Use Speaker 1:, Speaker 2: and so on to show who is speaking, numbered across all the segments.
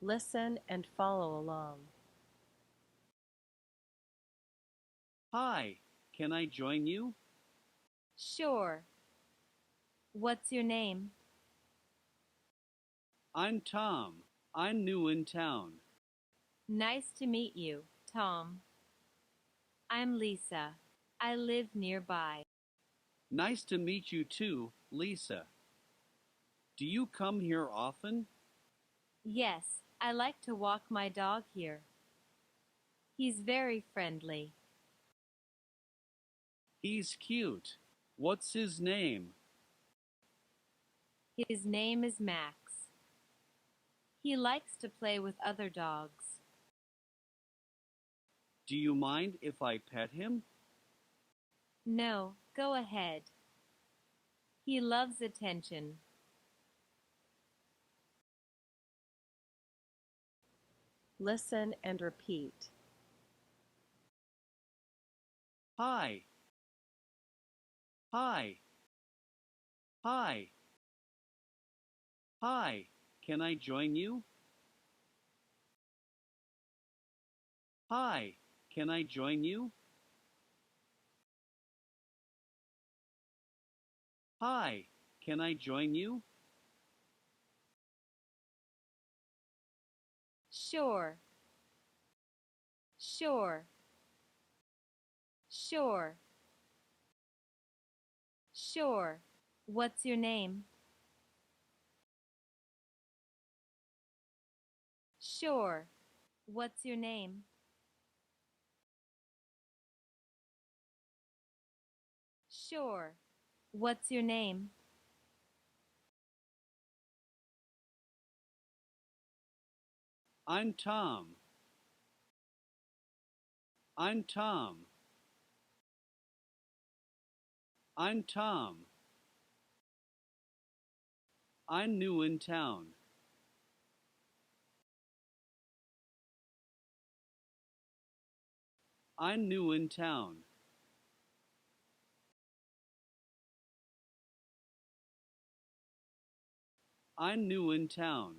Speaker 1: Listen and follow along.
Speaker 2: Hi, can I join you?
Speaker 3: Sure. What's your name?
Speaker 2: I'm Tom. I'm new in town.
Speaker 3: Nice to meet you, Tom. I'm Lisa. I live nearby.
Speaker 2: Nice to meet you too, Lisa. Do you come here often?
Speaker 3: Yes, I like to walk my dog here. He's very friendly.
Speaker 2: He's cute. What's his name?
Speaker 3: His name is Max. He likes to play with other dogs.
Speaker 2: Do you mind if I pet him?
Speaker 3: No, go ahead. He loves attention.
Speaker 1: Listen and repeat.
Speaker 2: Hi. Hi. Hi. Hi, can I join you? Hi, can I join you? Hi, can I join you?
Speaker 3: Sure. Sure. Sure. Sure. What's your name? Sure. What's your name? Sure. What's your name?
Speaker 2: I'm Tom. I'm Tom. I'm Tom. I'm new in town. I'm new in town. I'm new in town.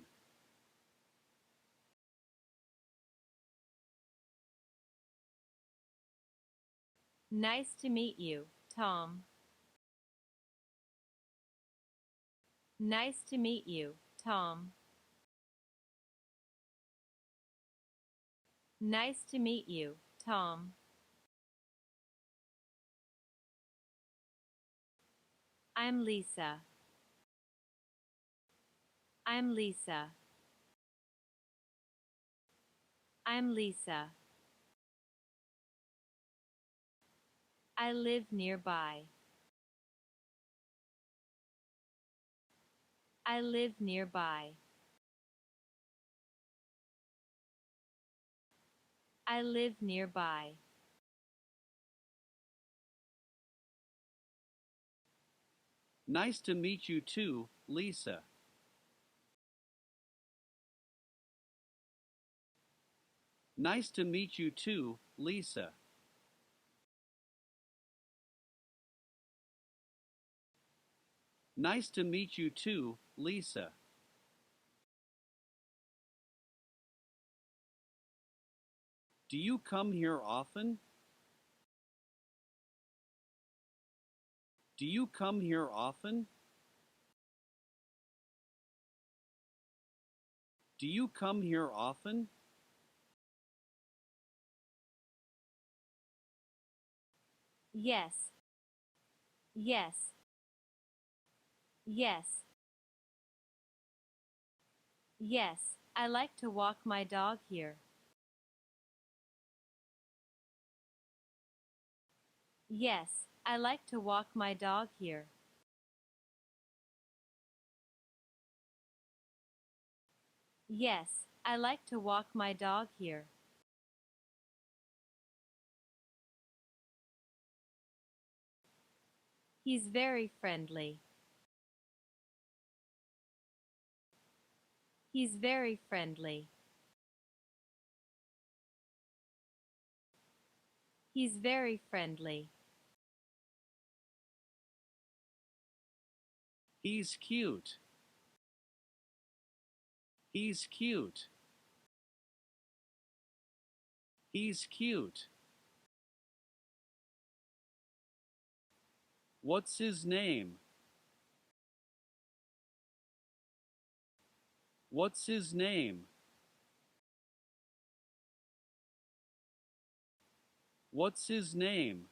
Speaker 3: Nice to meet you, Tom. Nice to meet you, Tom. Nice to meet you, Tom. I'm Lisa. I'm Lisa. I'm Lisa. I live nearby. I live nearby. I live nearby.
Speaker 2: Nice to meet you too, Lisa. Nice to meet you too, Lisa. Nice to meet you too, Lisa. Do you come here often? Do you come here often? Do you come here often?
Speaker 3: Yes. Yes. Yes. Yes. I like to walk my dog here. Yes. I like to walk my dog here. Yes. I like to walk my dog here. He's very friendly. He's very friendly. He's very friendly.
Speaker 2: He's cute. He's cute. He's cute. What's his name? What's his name? What's his name?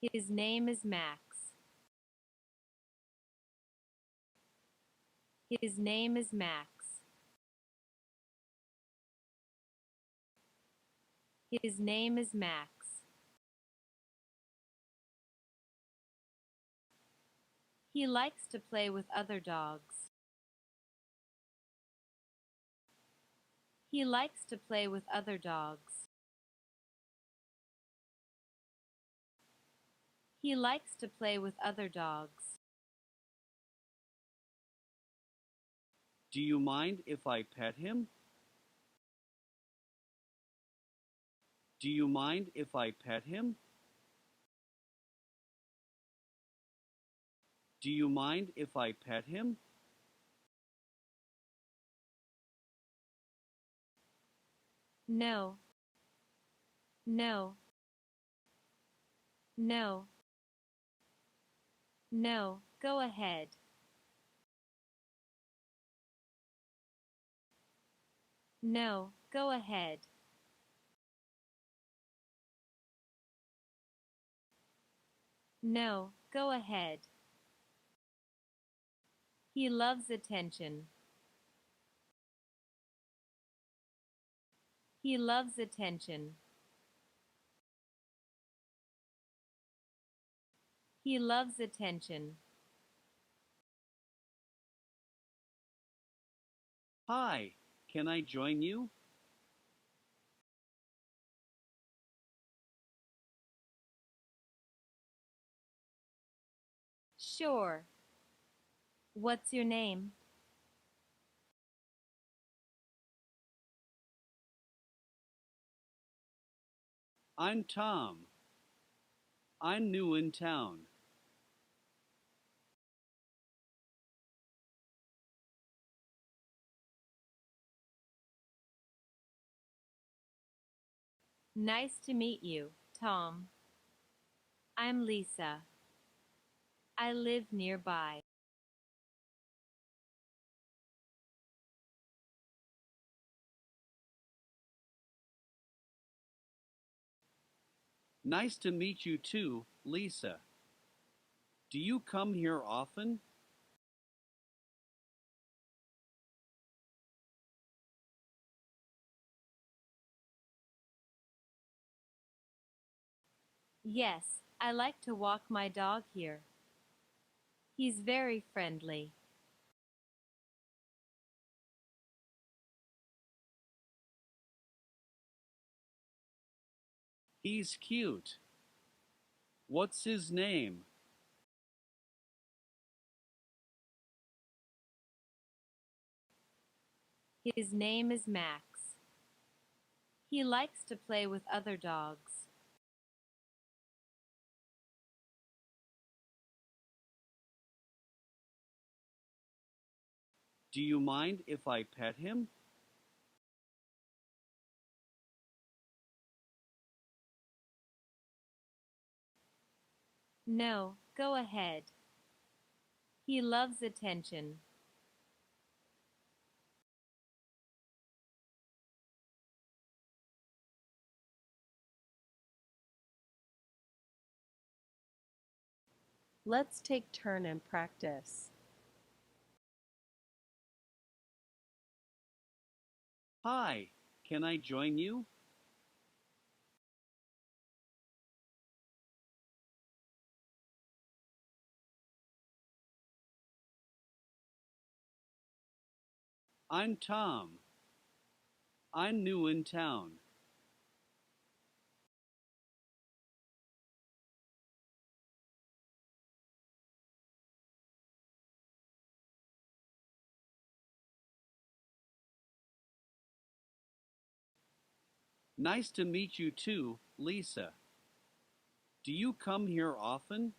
Speaker 3: His name is Max. His name is Max. His name is Max. He likes to play with other dogs. He likes to play with other dogs. He likes to play with other dogs.
Speaker 2: Do you mind if I pet him? Do you mind if I pet him? Do you mind if I pet him?
Speaker 3: No. No. No. No. Go ahead. No. Go ahead. No. Go ahead. He loves attention. He loves attention. He loves attention.
Speaker 2: Hi, can I join you?
Speaker 3: Sure. What's your name?
Speaker 2: I'm Tom. I'm new in town.
Speaker 3: Nice to meet you, Tom. I'm Lisa. I live nearby.
Speaker 2: Nice to meet you too, Lisa. Do you come here often?
Speaker 3: Yes, I like to walk my dog here. He's very friendly.
Speaker 2: He's cute. What's his name?
Speaker 3: His name is Max. He likes to play with other dogs.
Speaker 2: Do you mind if I pet him?
Speaker 3: No, go ahead. He loves attention.
Speaker 1: Let's take turn and practice.
Speaker 2: Hi, can I join you? I'm Tom. I'm new in town. Nice to meet you too, Lisa. Do you come here often?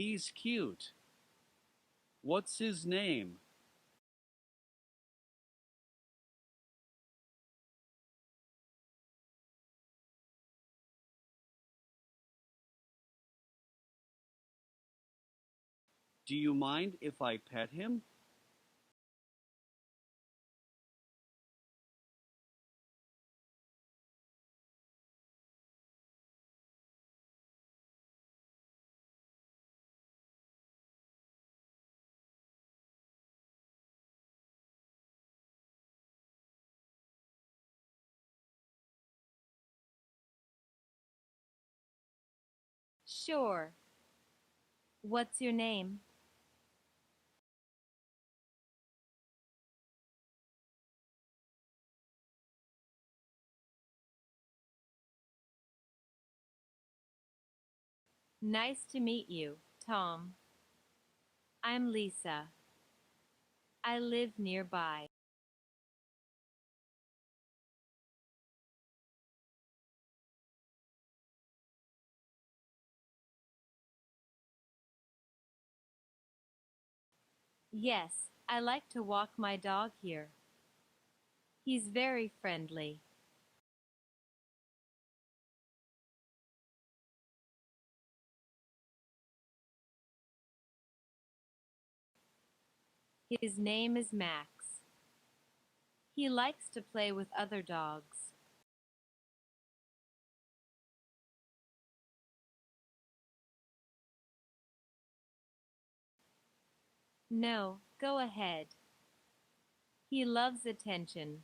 Speaker 2: He's cute. What's his name? Do you mind if I pet him?
Speaker 3: Sure. What's your name? Nice to meet you, Tom. I'm Lisa. I live nearby. Yes, I like to walk my dog here. He's very friendly. His name is Max. He likes to play with other dogs. No, go ahead. He loves attention.